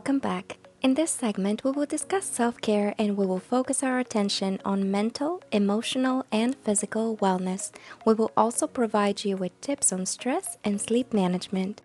Welcome back. In this segment, we will discuss self care and we will focus our attention on mental, emotional, and physical wellness. We will also provide you with tips on stress and sleep management.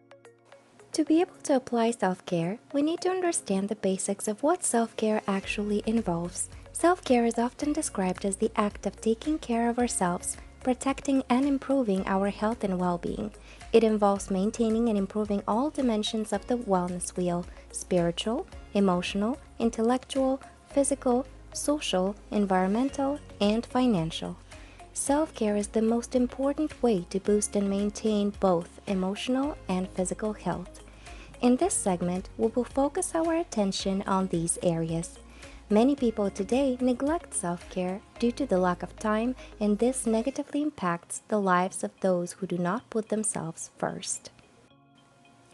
To be able to apply self care, we need to understand the basics of what self care actually involves. Self care is often described as the act of taking care of ourselves, protecting and improving our health and well being. It involves maintaining and improving all dimensions of the wellness wheel: spiritual, emotional, intellectual, physical, social, environmental, and financial. Self care is the most important way to boost and maintain both emotional and physical health. In this segment, we will focus our attention on these areas. Many people today neglect self care due to the lack of time, and this negatively impacts the lives of those who do not put themselves first.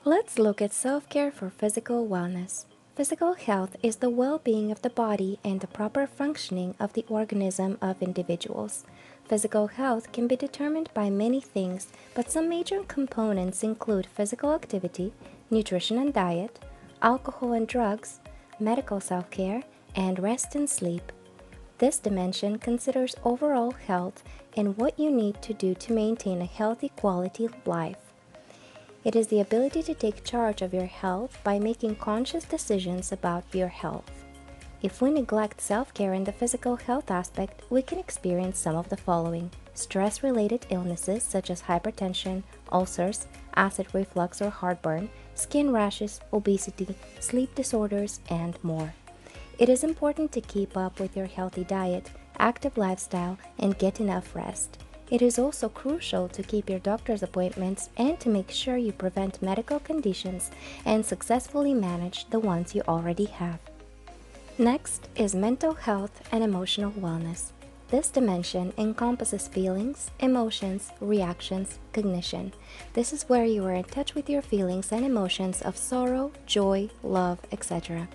Let's look at self care for physical wellness. Physical health is the well being of the body and the proper functioning of the organism of individuals. Physical health can be determined by many things, but some major components include physical activity, nutrition and diet, alcohol and drugs, medical self care, and rest and sleep. This dimension considers overall health and what you need to do to maintain a healthy quality of life. It is the ability to take charge of your health by making conscious decisions about your health. If we neglect self-care in the physical health aspect, we can experience some of the following: stress-related illnesses such as hypertension, ulcers, acid reflux or heartburn, skin rashes, obesity, sleep disorders, and more. It is important to keep up with your healthy diet, active lifestyle, and get enough rest. It is also crucial to keep your doctor's appointments and to make sure you prevent medical conditions and successfully manage the ones you already have. Next is mental health and emotional wellness. This dimension encompasses feelings, emotions, reactions, cognition. This is where you are in touch with your feelings and emotions of sorrow, joy, love, etc.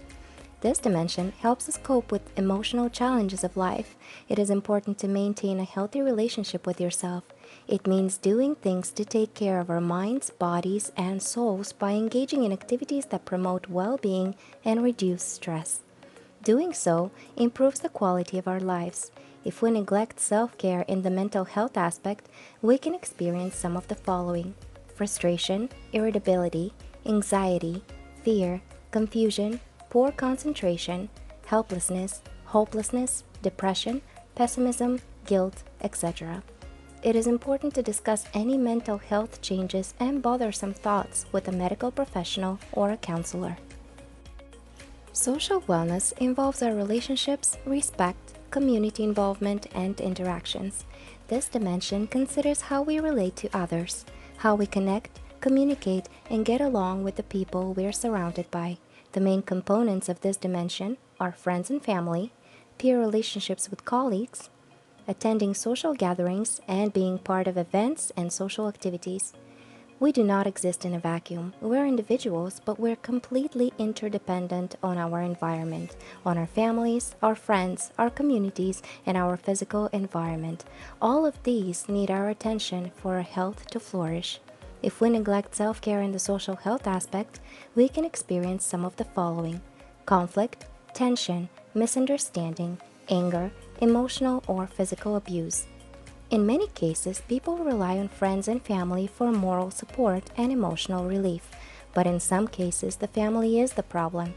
This dimension helps us cope with emotional challenges of life. It is important to maintain a healthy relationship with yourself. It means doing things to take care of our minds, bodies, and souls by engaging in activities that promote well-being and reduce stress. Doing so improves the quality of our lives. If we neglect self-care in the mental health aspect, we can experience some of the following: frustration, irritability, anxiety, fear, confusion, poor concentration, helplessness, hopelessness, depression, pessimism, guilt, etc. It is important to discuss any mental health changes and bothersome thoughts with a medical professional or a counselor. Social wellness involves our relationships, respect, community involvement, and interactions. This dimension considers how we relate to others, how we connect, communicate, and get along with the people we are surrounded by. The main components of this dimension are friends and family, peer relationships with colleagues, attending social gatherings, and being part of events and social activities. We do not exist in a vacuum. We're individuals, but we're completely interdependent on our environment, on our families, our friends, our communities, and our physical environment. All of these need our attention for our health to flourish. If we neglect self-care in the social health aspect, we can experience some of the following: conflict, tension, misunderstanding, anger, emotional or physical abuse. In many cases, people rely on friends and family for moral support and emotional relief, but in some cases, the family is the problem.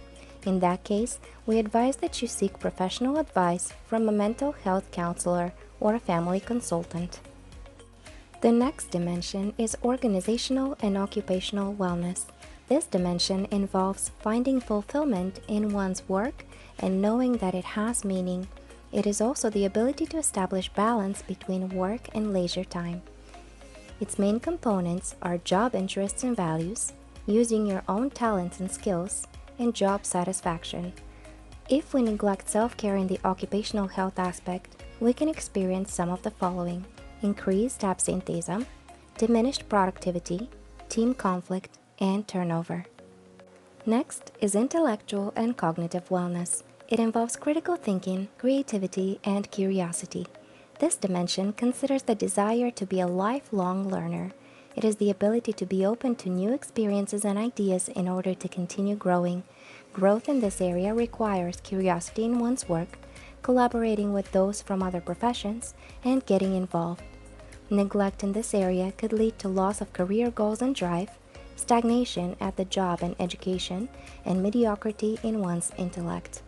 In that case, we advise that you seek professional advice from a mental health counselor or a family consultant. The next dimension is organizational and occupational wellness. This dimension involves finding fulfillment in one's work and knowing that it has meaning. It is also the ability to establish balance between work and leisure time. Its main components are job interests and values, using your own talents and skills, and job satisfaction. If we neglect self-care in the occupational health aspect, we can experience some of the following: increased absenteeism, diminished productivity, team conflict, and turnover. Next is intellectual and cognitive wellness. It involves critical thinking, creativity, and curiosity. This dimension considers the desire to be a lifelong learner. It is the ability to be open to new experiences and ideas in order to continue growing. Growth in this area requires curiosity in one's work, collaborating with those from other professions, and getting involved. Neglect in this area could lead to loss of career goals and drive, stagnation at the job and education, and mediocrity in one's intellect.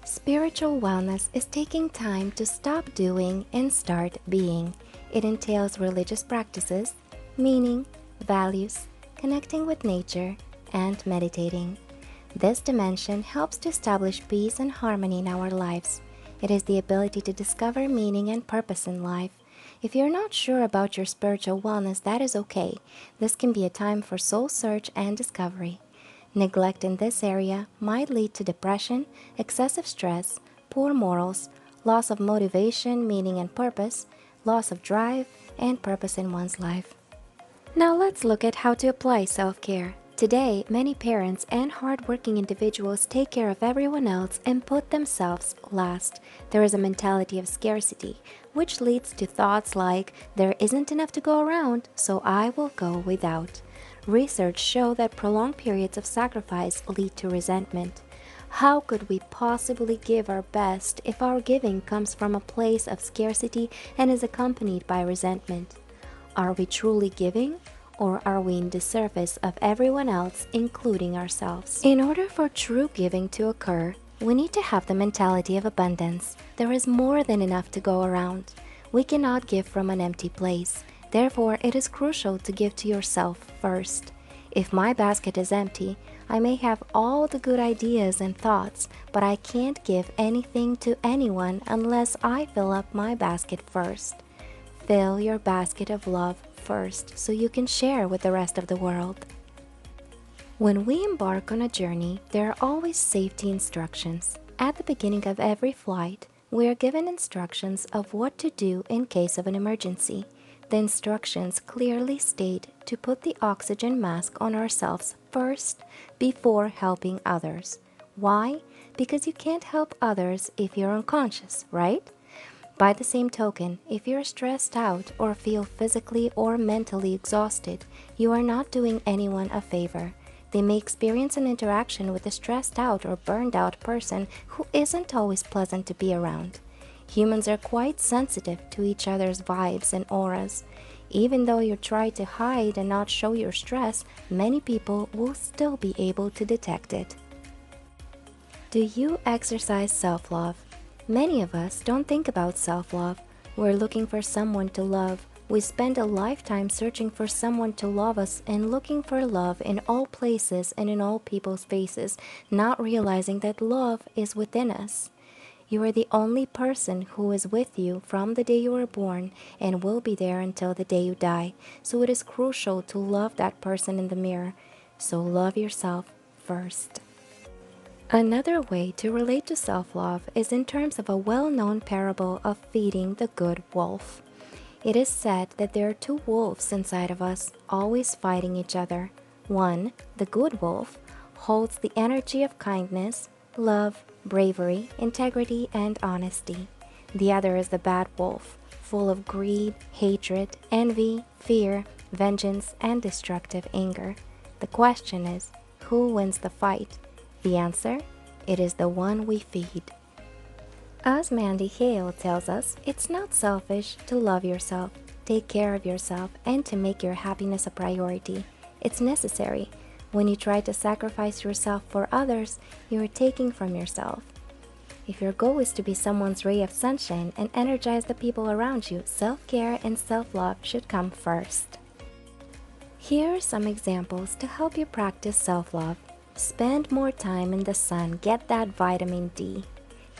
Spiritual wellness is taking time to stop doing and start being. It entails religious practices, meaning, values, connecting with nature, and meditating. This dimension helps to establish peace and harmony in our lives. It is the ability to discover meaning and purpose in life. If you're not sure about your spiritual wellness, that is okay. This can be a time for soul search and discovery. Neglect in this area might lead to depression, excessive stress, poor morals, loss of motivation, meaning, and purpose, loss of drive, and purpose in one's life. Now let's look at how to apply self-care. Today, many parents and hardworking individuals take care of everyone else and put themselves last. There is a mentality of scarcity, which leads to thoughts like, there isn't enough to go around, so I will go without. Research shows that prolonged periods of sacrifice lead to resentment. How could we possibly give our best if our giving comes from a place of scarcity and is accompanied by resentment? Are we truly giving? Or are we in the service of everyone else, including ourselves? In order for true giving to occur, we need to have the mentality of abundance. There is more than enough to go around. We cannot give from an empty place. Therefore, it is crucial to give to yourself first. If my basket is empty, I may have all the good ideas and thoughts, but I can't give anything to anyone unless I fill up my basket first. Fill your basket of love first so you can share with the rest of the world. When we embark on a journey, there are always safety instructions. At the beginning of every flight, we are given instructions of what to do in case of an emergency. The instructions clearly state to put the oxygen mask on ourselves first before helping others. Why? Because you can't help others if you're unconscious, right? By the same token, if you're stressed out or feel physically or mentally exhausted, you are not doing anyone a favor. They may experience an interaction with a stressed out or burned out person who isn't always pleasant to be around. Humans are quite sensitive to each other's vibes and auras. Even though you try to hide and not show your stress, many people will still be able to detect it. Do you exercise self-love? Many of us don't think about self-love. We're looking for someone to love. We spend a lifetime searching for someone to love us and looking for love in all places and in all people's faces, not realizing that love is within us. You are the only person who is with you from the day you were born and will be there until the day you die. So it is crucial to love that person in the mirror. So love yourself first. Another way to relate to self-love is in terms of a well-known parable of feeding the good wolf. It is said that there are two wolves inside of us, always fighting each other. One, the good wolf, holds the energy of kindness, love, bravery, integrity, and honesty. The other is the bad wolf, full of greed, hatred, envy, fear, vengeance, and destructive anger. The question is, who wins the fight? The answer? It is the one we feed. As Mandy Hale tells us, it's not selfish to love yourself, take care of yourself, and to make your happiness a priority. It's necessary. When you try to sacrifice yourself for others, you are taking from yourself. If your goal is to be someone's ray of sunshine and energize the people around you, self-care and self-love should come first. Here are some examples to help you practice self-love. Spend more time in the sun, get that vitamin D.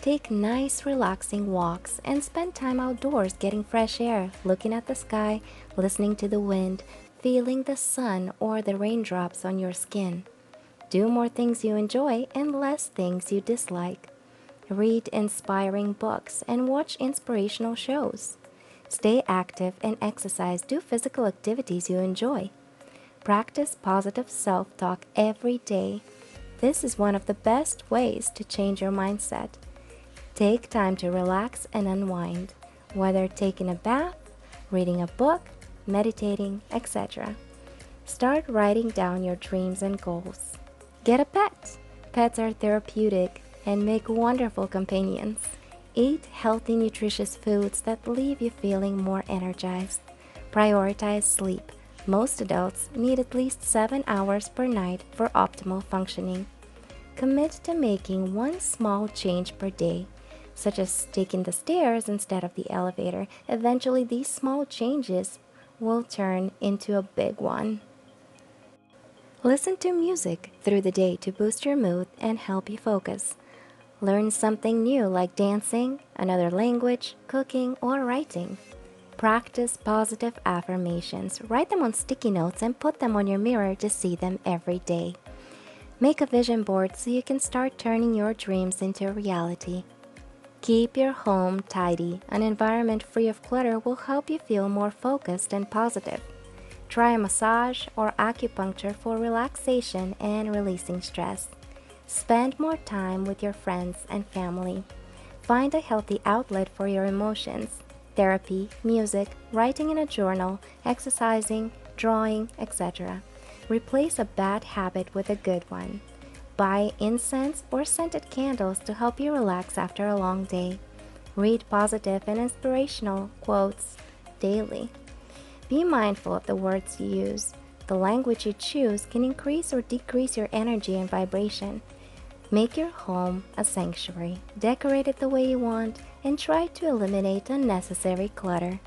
Take nice relaxing walks and spend time outdoors getting fresh air, looking at the sky, listening to the wind, feeling the sun or the raindrops on your skin. Do more things you enjoy and less things you dislike. Read inspiring books and watch inspirational shows. Stay active and exercise. Do physical activities you enjoy. Practice positive self-talk every day. This is one of the best ways to change your mindset. Take time to relax and unwind, whether taking a bath, reading a book, meditating, etc. Start writing down your dreams and goals. Get a pet. Pets are therapeutic and make wonderful companions. Eat healthy, nutritious foods that leave you feeling more energized. Prioritize sleep. Most adults need at least 7 hours per night for optimal functioning. Commit to making one small change per day, such as taking the stairs instead of the elevator. Eventually, these small changes will turn into a big one. Listen to music through the day to boost your mood and help you focus. Learn something new like dancing, another language, cooking, or writing. Practice positive affirmations. Write them on sticky notes and put them on your mirror to see them every day. Make a vision board so you can start turning your dreams into reality. Keep your home tidy. An environment free of clutter will help you feel more focused and positive. Try a massage or acupuncture for relaxation and releasing stress. Spend more time with your friends and family. Find a healthy outlet for your emotions. Therapy, music, writing in a journal, exercising, drawing, etc. Replace a bad habit with a good one. Buy incense or scented candles to help you relax after a long day. Read positive and inspirational quotes daily. Be mindful of the words you use. The language you choose can increase or decrease your energy and vibration. Make your home a sanctuary. Decorate it the way you want and try to eliminate unnecessary clutter.